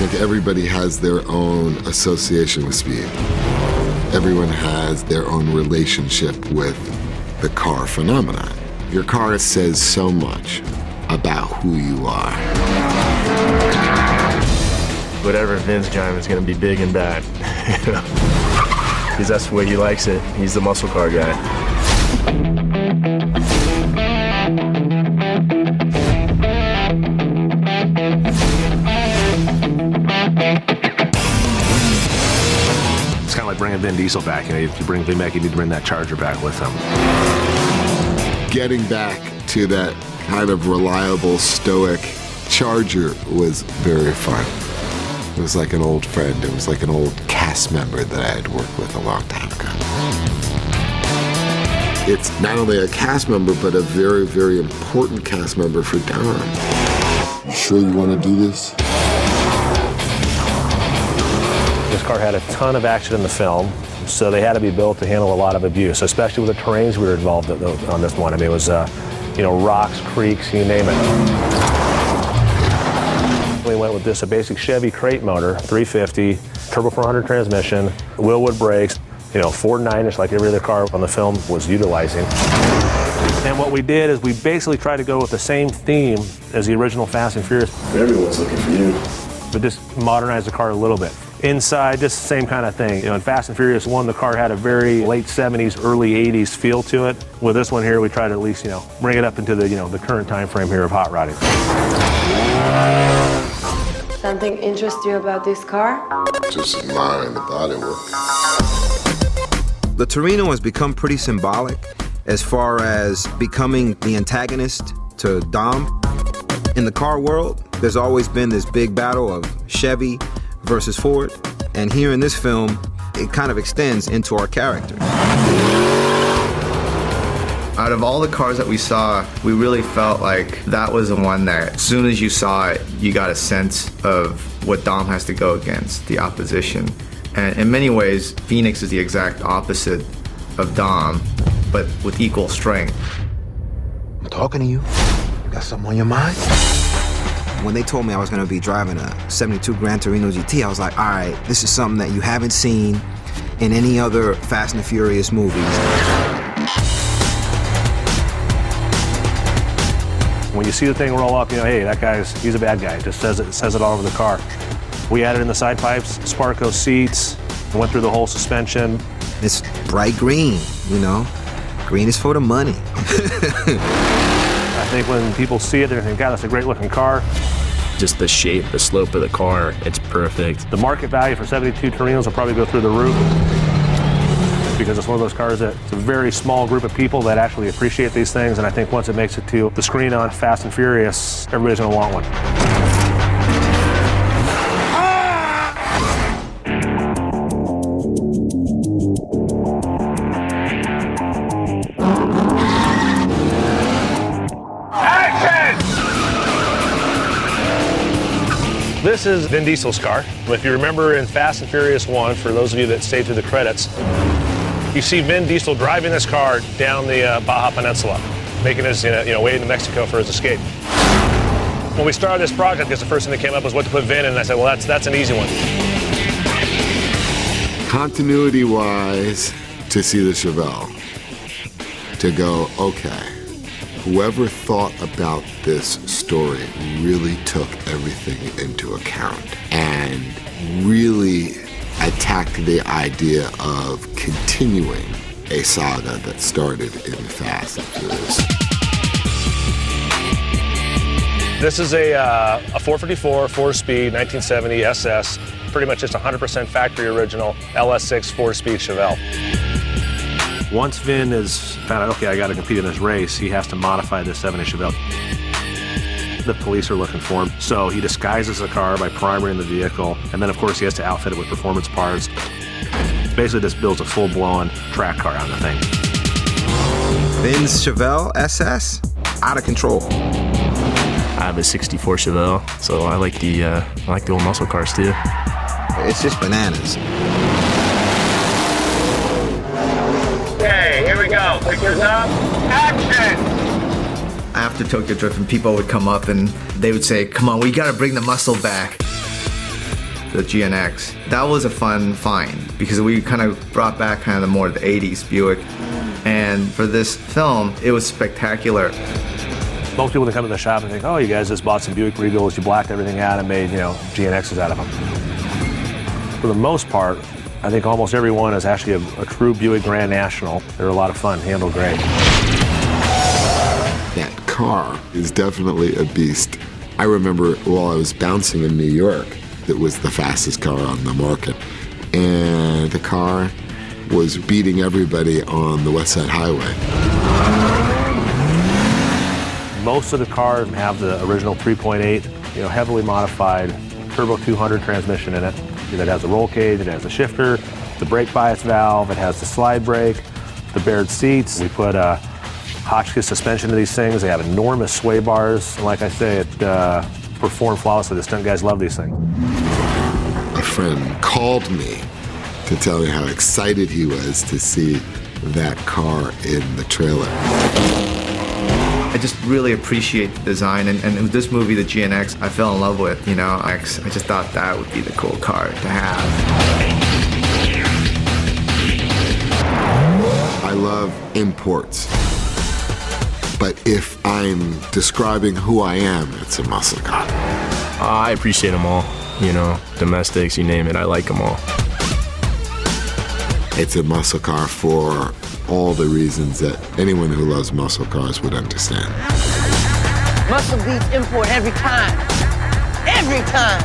think everybody has their own association with speed. Everyone has their own relationship with the car phenomenon. Your car says so much about who you are. Whatever Vin's driving is going to be big and bad. Because that's the way he likes it. He's the muscle car guy. It's kind of like bringing Vin Diesel back. You know, if you bring Vin back, you need to bring that Charger back with him. Getting back to that kind of reliable, stoic Charger was very fun. It was like an old friend. It was like an old cast member that I had worked with a long time ago. It's not only a cast member, but a very, very important cast member for Dom. You sure you want to do this? This car had a ton of action in the film, so they had to be built to handle a lot of abuse, especially with the terrains we were involved in on this one. I mean, it was, you know, rocks, creeks, you name it. We went with this, a basic Chevy crate motor, 350, turbo 400 transmission, Wilwood brakes, you know, Ford 9-inch like every other car on the film was utilizing. And what we did is we basically tried to go with the same theme as the original Fast and Furious. Everyone's looking for you. But just modernize the car a little bit. Inside, just the same kind of thing. You know, in Fast and Furious 1, the car had a very late 70s, early 80s feel to it. With this one here, we tried to at least, you know, bring it up into the, you know, the current time frame here of hot rodding. Something interests you about this car? Just admiring the bodywork. The Torino has become pretty symbolic as far as becoming the antagonist to Dom. In the car world, there's always been this big battle of Chevy versus Ford, and here in this film, it kind of extends into our character. Out of all the cars that we saw, we really felt like that was the one that, as soon as you saw it, you got a sense of what Dom has to go against, the opposition. And in many ways, Phoenix is the exact opposite of Dom, but with equal strength. I'm talking to you. Got something on your mind? When they told me I was going to be driving a 72 Gran Torino GT, I was like, all right, this is something that you haven't seen in any other Fast and Furious movies. When you see the thing roll up, you know, hey, that he's a bad guy. It just says it all over the car. We added in the side pipes, Sparco seats, went through the whole suspension. It's bright green, you know. Green is for the money. I think when people see it, they're thinking, God, that's a great looking car. Just the shape, the slope of the car, it's perfect. The market value for 72 Torinos will probably go through the roof because it's one of those cars that it's a very small group of people that actually appreciate these things, and I think once it makes it to the screen on Fast and Furious, everybody's gonna want one. This is Vin Diesel's car. If you remember in Fast and Furious 1, for those of you that stayed through the credits, you see Vin Diesel driving this car down the Baja Peninsula, making his way into Mexico for his escape. When we started this project, because the first thing that came up was what to put Vin in, and I said, well, that's an easy one. Continuity-wise, to see the Chevelle, to go, okay, whoever thought about this story really took everything into account and really attacked the idea of continuing a saga that started in Fast and Furious. This is a 454, 4-speed, 1970 SS, pretty much just 100% factory original LS6 4-speed Chevelle. Once Vin is found out, okay, I got to compete in this race, he has to modify this 70 Chevelle. The police are looking for him, so he disguises the car by primering the vehicle, and then of course he has to outfit it with performance parts. Basically, this builds a full-blown track car on the thing. Vin's Chevelle SS, out of control. I have a 64 Chevelle, so I like the old muscle cars too. It's just bananas. Okay, here we go. Pictures up. Action! After Tokyo Drift, and people would come up and they would say, come on, we gotta bring the muscle back. the GNX. That was a fun find because we kind of brought back kind of the more the 80s Buick. And for this film, it was spectacular. Most people that come to the shop and think, oh, you guys just bought some Buick Regals, you blacked everything out and made, GNXs out of them. For the most part, I think almost everyone is actually a true Buick Grand National. They're a lot of fun, handle great. That car is definitely a beast. I remember while I was bouncing in New York, it was the fastest car on the market. And the car was beating everybody on the West Side Highway. Most of the cars have the original 3.8, heavily modified turbo 200 transmission in it. That has a roll cage, it has a shifter, the brake bias valve, it has the slide brake, the bared seats. We put a Hotchkiss suspension to these things. They have enormous sway bars. And like I say, it performed flawlessly. The stunt guys love these things. A friend called me to tell me how excited he was to see that car in the trailer. I just really appreciate the design, and this movie, the GNX, I fell in love with, I just thought that would be the cool car to have. I love imports, but if I'm describing who I am, it's a muscle car. I appreciate them all, domestics, you name it, I like them all. It's a muscle car for all the reasons that anyone who loves muscle cars would understand. Muscle beats import every time. Every time.